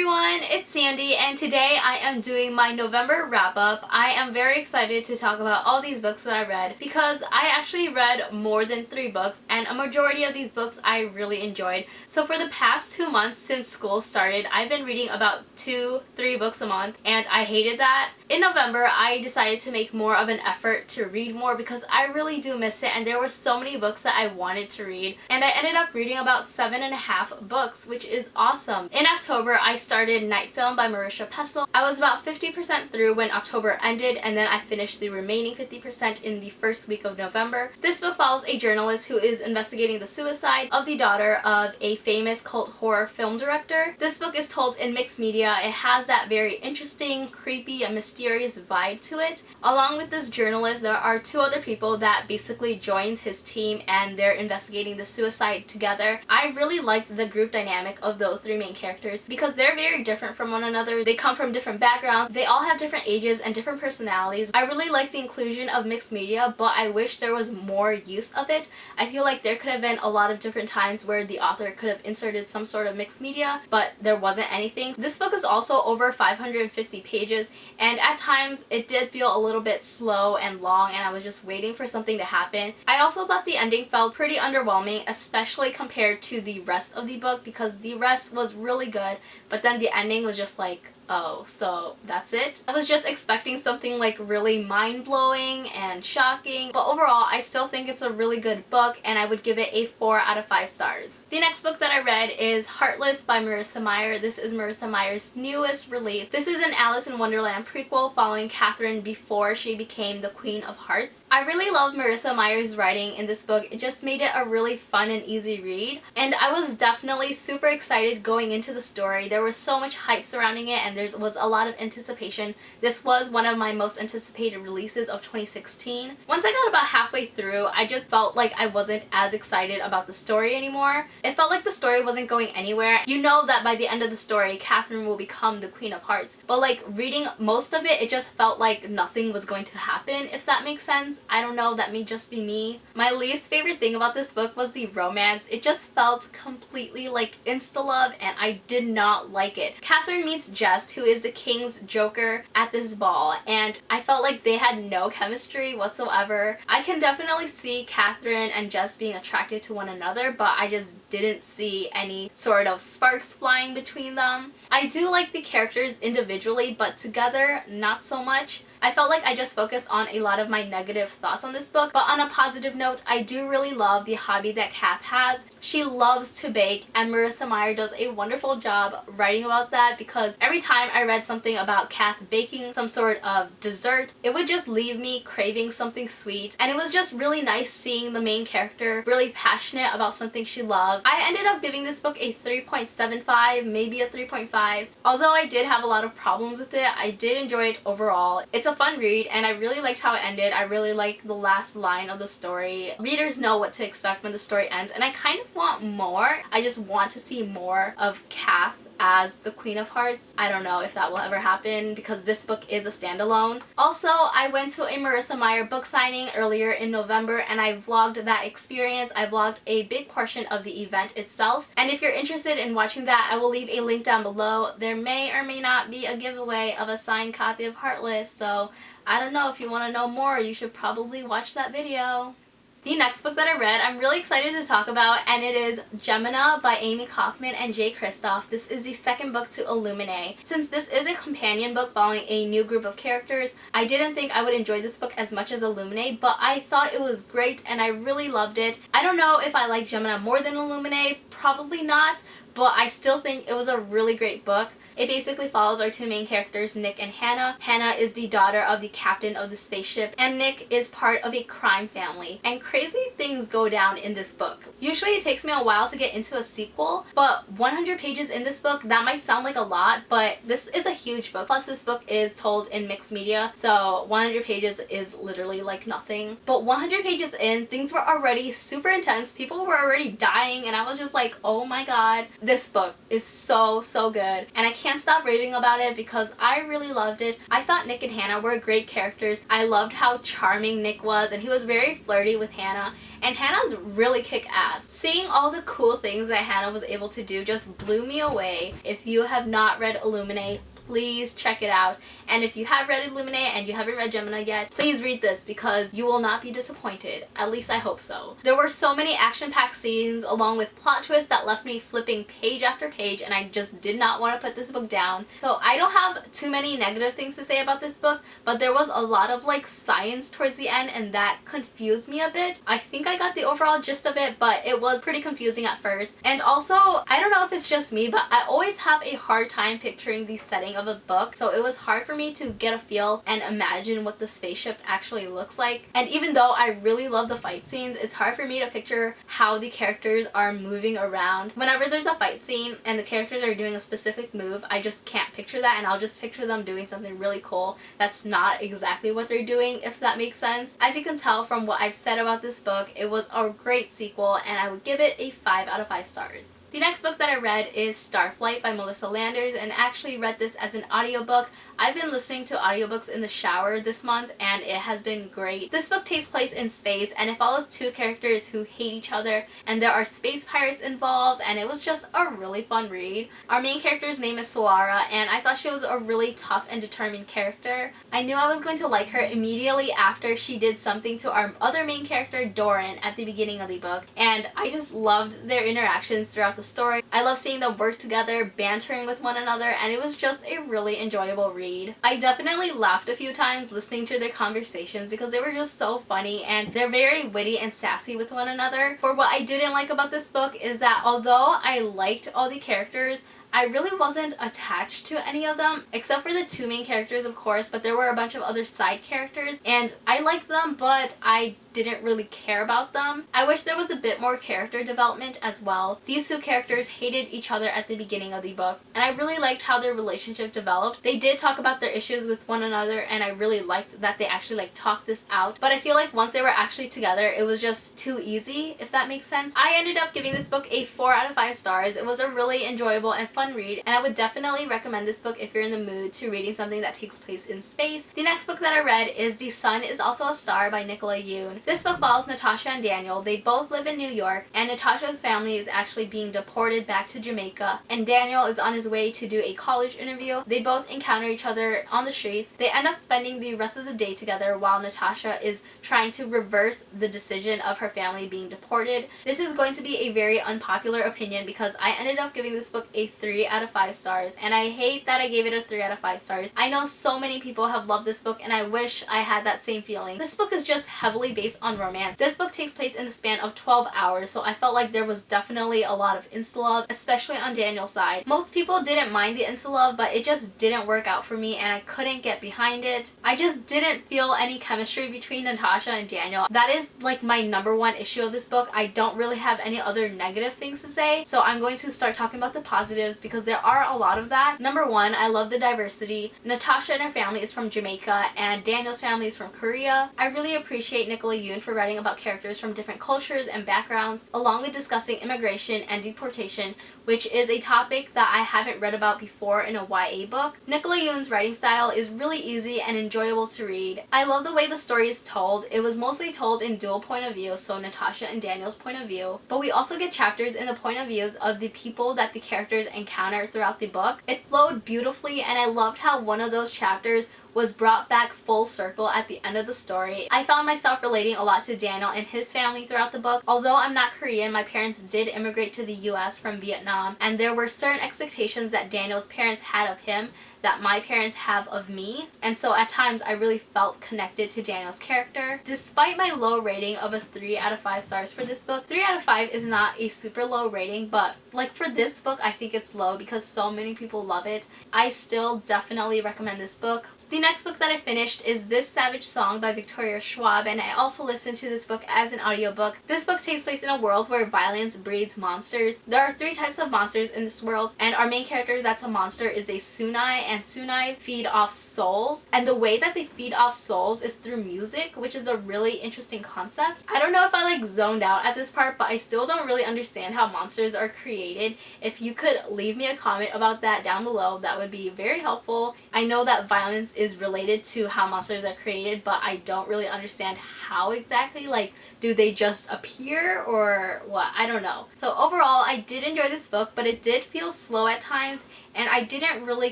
everyone, it's Sandy, and today I am doing my November wrap-up. I am very excited to talk about all these books that I read because I actually read more than 3 books, and a majority of these books I really enjoyed. So for the past 2 months since school started, I've been reading about 2-3 books a month, and I hated that. In November, I decided to make more of an effort to read more because I really do miss it, and there were so many books that I wanted to read, and I ended up reading about 7.5 books, which is awesome. In October, I started Night Film by Marisha Pessl. I was about 50% through when October ended, and then I finished the remaining 50% in the first week of November. This book follows a journalist who is investigating the suicide of the daughter of a famous cult horror film director. This book is told in mixed media. It has that very interesting, creepy, and mysterious vibe to it. Along with this journalist, there are 2 other people that basically joins his team, and they're investigating the suicide together. I really liked the group dynamic of those 3 main characters because they're very different from one another. They come from different backgrounds. They all have different ages and different personalities. I really like the inclusion of mixed media, but I wish there was more use of it. I feel like there could have been a lot of different times where the author could have inserted some sort of mixed media, but there wasn't anything. This book is also over 550 pages, and at times it did feel a little bit slow and long, and I was just waiting for something to happen. I also thought the ending felt pretty underwhelming, especially compared to the rest of the book, because the rest was really good, but then the ending was just like, oh, so that's it? I was just expecting something like really mind-blowing and shocking, but overall I still think it's a really good book, and I would give it a 4 out of 5 stars. The next book that I read is Heartless by Marissa Meyer. This is Marissa Meyer's newest release. This is an Alice in Wonderland prequel following Catherine before she became the Queen of Hearts. I really love Marissa Meyer's writing in this book. It just made it a really fun and easy read, and I was definitely super excited going into the story. There was so much hype surrounding it, and there was a lot of anticipation. This was one of my most anticipated releases of 2016. Once I got about halfway through, I just felt like I wasn't as excited about the story anymore. It felt like the story wasn't going anywhere. You know that by the end of the story, Catherine will become the Queen of Hearts, but like reading most of it, it just felt like nothing was going to happen, if that makes sense. I don't know, that may just be me. My least favorite thing about this book was the romance. It just felt completely like insta-love, and I did not like it. Catherine meets Jess, who is the king's joker, at this ball, and I felt like they had no chemistry whatsoever. I can definitely see Catherine and Jess being attracted to one another, but I just didn't see any sort of sparks flying between them. I do like the characters individually, but together, not so much. I felt like I just focused on a lot of my negative thoughts on this book, but on a positive note, I do really love the hobby that Kath has. She loves to bake, and Marissa Meyer does a wonderful job writing about that, because every time I read something about Kath baking some sort of dessert, it would just leave me craving something sweet, and it was just really nice seeing the main character really passionate about something she loves. I ended up giving this book a 3.75, maybe a 3.5. Although I did have a lot of problems with it, I did enjoy it overall. It's a fun read, and I really liked how it ended. I really liked the last line of the story. Readers know what to expect when the story ends, and I kind of want more. I just want to see more of Kath as the Queen of Hearts. I don't know if that will ever happen because this book is a standalone. Also, I went to a Marissa Meyer book signing earlier in November, and I vlogged that experience. I vlogged a big portion of the event itself, and if you're interested in watching that, I will leave a link down below. There may or may not be a giveaway of a signed copy of Heartless, so I don't know. If you want to know more, you should probably watch that video. The next book that I read, I'm really excited to talk about, and it is Gemena by Amy Kaufman and Jay Kristoff. This is the second book to Illuminae. Since this is a companion book following a new group of characters, I didn't think I would enjoy this book as much as Illuminae, but I thought it was great and I really loved it. I don't know if I like Gemena more than Illuminae, probably not, but I still think it was a really great book. It basically follows our 2 main characters, Nick and Hannah. Hannah is the daughter of the captain of the spaceship, and Nick is part of a crime family. And crazy things go down in this book. Usually it takes me a while to get into a sequel, but 100 pages in this book, that might sound like a lot, but this is a huge book. Plus this book is told in mixed media, so 100 pages is literally like nothing. But 100 pages in, things were already super intense. People were already dying, and I was just like, oh my god. This book is so good, and I can't stop raving about it because I really loved it. I thought Nick and Hannah were great characters. I loved how charming Nick was, and he was very flirty with Hannah, and Hannah's really kick-ass. Seeing all the cool things that Hannah was able to do just blew me away. If you have not read Illuminate, please check it out. And if you have read Illuminate and you haven't read Gemena yet, please read this because you will not be disappointed. At least I hope so. There were so many action-packed scenes along with plot twists that left me flipping page after page, and I just did not want to put this book down. So I don't have too many negative things to say about this book, but there was a lot of like science towards the end, and that confused me a bit. I think I got the overall gist of it, but it was pretty confusing at first. And also, I don't know if it's just me, but I always have a hard time picturing the setting of a book, so it was hard for me to get a feel and imagine what the spaceship actually looks like. And even though I really love the fight scenes, it's hard for me to picture how the characters are moving around. Whenever there's a fight scene and the characters are doing a specific move, I just can't picture that, and I'll just picture them doing something really cool that's not exactly what they're doing, if that makes sense. As you can tell from what I've said about this book, it was a great sequel, and I would give it a 5 out of 5 stars. The next book that I read is Starflight by Melissa Landers, and actually read this as an audiobook. I've been listening to audiobooks in the shower this month, and it has been great. This book takes place in space, and it follows two characters who hate each other, and there are space pirates involved, and it was just a really fun read. Our main character's name is Solara, and I thought she was a really tough and determined character. I knew I was going to like her immediately after she did something to our other main character, Doran, at the beginning of the book, and I just loved their interactions throughout the story. I love seeing them work together, bantering with one another, and it was just a really enjoyable read. I definitely laughed a few times listening to their conversations because they were just so funny, and they're very witty and sassy with one another. For what I didn't like about this book is that although I liked all the characters, I really wasn't attached to any of them, except for the two main characters, of course, but there were a bunch of other side characters, and I liked them, but I didn't really care about them. I wish there was a bit more character development as well. These two characters hated each other at the beginning of the book, and I really liked how their relationship developed. They did talk about their issues with one another, and I really liked that they actually talked this out, but I feel like once they were actually together, it was just too easy, if that makes sense. I ended up giving this book a 4 out of 5 stars. It was a really enjoyable and fun read, and I would definitely recommend this book if you're in the mood to reading something that takes place in space. The next book that I read is The Sun Is Also a Star by Nicola Yoon. This book follows Natasha and Daniel. They both live in New York, and Natasha's family is actually being deported back to Jamaica, and Daniel is on his way to do a college interview. They both encounter each other on the streets. They end up spending the rest of the day together while Natasha is trying to reverse the decision of her family being deported. This is going to be a very unpopular opinion because I ended up giving this book a 3 out of 5 stars, and I hate that I gave it a 3 out of 5 stars. I know so many people have loved this book, and I wish I had that same feeling. This book is just heavily based on romance. This book takes place in the span of 12 hours, so I felt like there was definitely a lot of insta-love, especially on Daniel's side. Most people didn't mind the insta-love, but it just didn't work out for me, and I couldn't get behind it. I just didn't feel any chemistry between Natasha and Daniel. That is like my #1 issue of this book. I don't really have any other negative things to say, so I'm going to start talking about the positives because there are a lot of that. #1, I love the diversity. Natasha and her family is from Jamaica, and Daniel's family is from Korea. I really appreciate Nicola Yoon for writing about characters from different cultures and backgrounds, along with discussing immigration and deportation, which is a topic that I haven't read about before in a YA book. Nicola Yoon's writing style is really easy and enjoyable to read. I love the way the story is told. It was mostly told in dual point of view, so Natasha and Daniel's point of view, but we also get chapters in the point of views of the people that the characters encounter throughout the book. It flowed beautifully, and I loved how one of those chapters was brought back full circle at the end of the story. I found myself relating a lot to Daniel and his family throughout the book. Although I'm not Korean, my parents did immigrate to the US from Vietnam, and there were certain expectations that Daniel's parents had of him that my parents have of me, and so at times I really felt connected to Daniel's character. Despite my low rating of a 3 out of 5 stars for this book, 3 out of 5 is not a super low rating, but like for this book I think it's low because so many people love it. I still definitely recommend this book. The next book that I finished is This Savage Song by Victoria Schwab, and I also listened to this book as an audiobook. This book takes place in a world where violence breeds monsters. There are 3 types of monsters in this world, and our main character that's a monster is a Sunai, and Sunais feed off souls, and the way that they feed off souls is through music, which is a really interesting concept. I don't know if I like zoned out at this part, but I still don't really understand how monsters are created. If you could leave me a comment about that down below, that would be very helpful. I know that violence is related to how monsters are created, but I don't really understand how exactly. Like, do they just appear or what? I don't know. So overall, I did enjoy this book, but it did feel slow at times, and I didn't really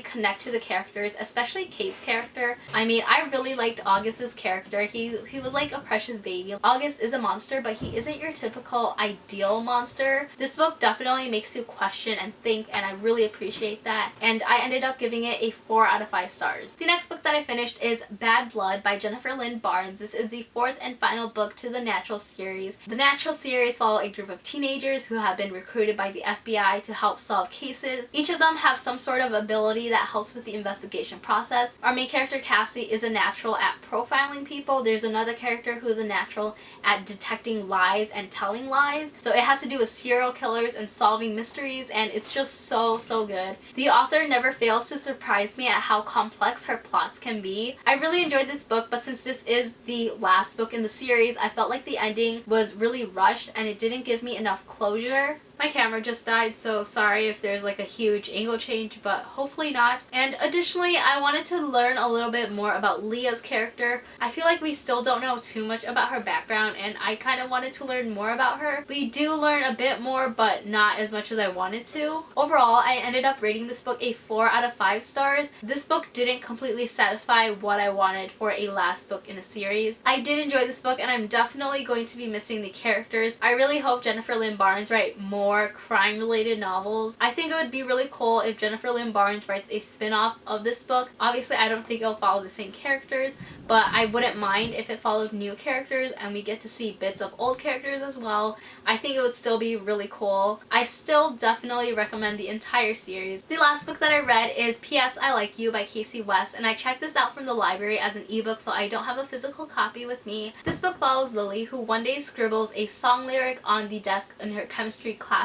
connect to the characters, especially Kate's character. I mean, I really liked August's character. He was like a precious baby. August is a monster, but he isn't your typical ideal monster. This book definitely makes you question and think, and I really appreciate that. And I ended up giving it a 4 out of 5 stars. The next book that I finished is Bad Blood by Jennifer Lynn Barnes. This is the 4th and final book to the Natural series. The Natural series follow a group of teenagers who have been recruited by the FBI to help solve cases. Each of them have some sort of ability that helps with the investigation process. Our main character Cassie is a natural at profiling people. There's another character who is a natural at detecting lies and telling lies. So it has to do with serial killers and solving mysteries, and it's just so good. The author never fails to surprise me at how complex her plots can be. I really enjoyed this book, but since this is the last book in the series, I felt like the ending was really rushed and it didn't give me enough closure. My camera just died, so sorry if there's like a huge angle change, but hopefully not. And additionally, I wanted to learn a little bit more about Leah's character. I feel like we still don't know too much about her background, and I kind of wanted to learn more about her. We do learn a bit more, but not as much as I wanted to. Overall, I ended up rating this book a 4 out of 5 stars. This book didn't completely satisfy what I wanted for a last book in a series. I did enjoy this book, and I'm definitely going to be missing the characters. I really hope Jennifer Lynn Barnes writes more crime-related novels. I think it would be really cool if Jennifer Lynn Barnes writes a spin-off of this book. Obviously, I don't think it'll follow the same characters, but I wouldn't mind if it followed new characters and we get to see bits of old characters as well. I think it would still be really cool. I still definitely recommend the entire series. The last book that I read is P.S. I Like You by Casey West, and I checked this out from the library as an ebook, so I don't have a physical copy with me. This book follows Lily, who one day scribbles a song lyric on the desk in her chemistry classroom,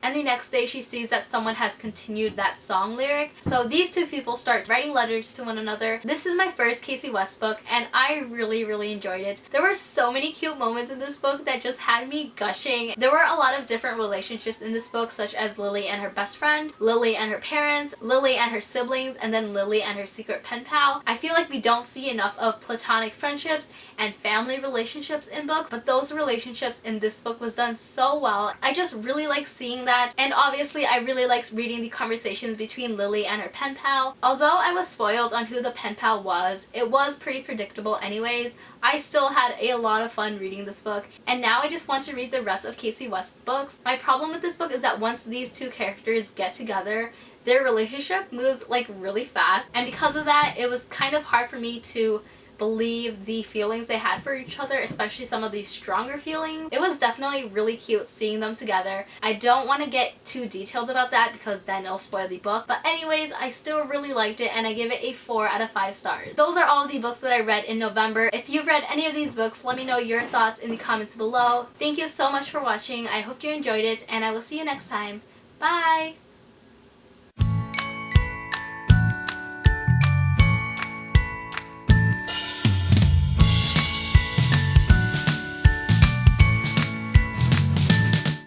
and the next day she sees that someone has continued that song lyric. So these two people start writing letters to one another. This is my first Casey West book, and I really enjoyed it. There were so many cute moments in this book that just had me gushing. There were a lot of different relationships in this book, such as Lily and her best friend, Lily and her parents, Lily and her siblings, and then Lily and her secret pen pal. I feel like we don't see enough of platonic friendships and family relationships in books, but those relationships in this book was done so well. I just really like seeing that, and obviously I really liked reading the conversations between Lily and her pen pal. Although I was spoiled on who the pen pal was, it was pretty predictable anyways. I still had a lot of fun reading this book, and now I just want to read the rest of Casey West's books. My problem with this book is that once these two characters get together, their relationship moves like really fast, and because of that, it was kind of hard for me to believe the feelings they had for each other, especially some of these stronger feelings. It was definitely really cute seeing them together. I don't want to get too detailed about that because then it'll spoil the book, but anyways, I still really liked it and I give it a 4 out of 5 stars. Those are all the books that I read in November. If you've read any of these books, let me know your thoughts in the comments below. Thank you so much for watching. I hope you enjoyed it, and I will see you next time. Bye!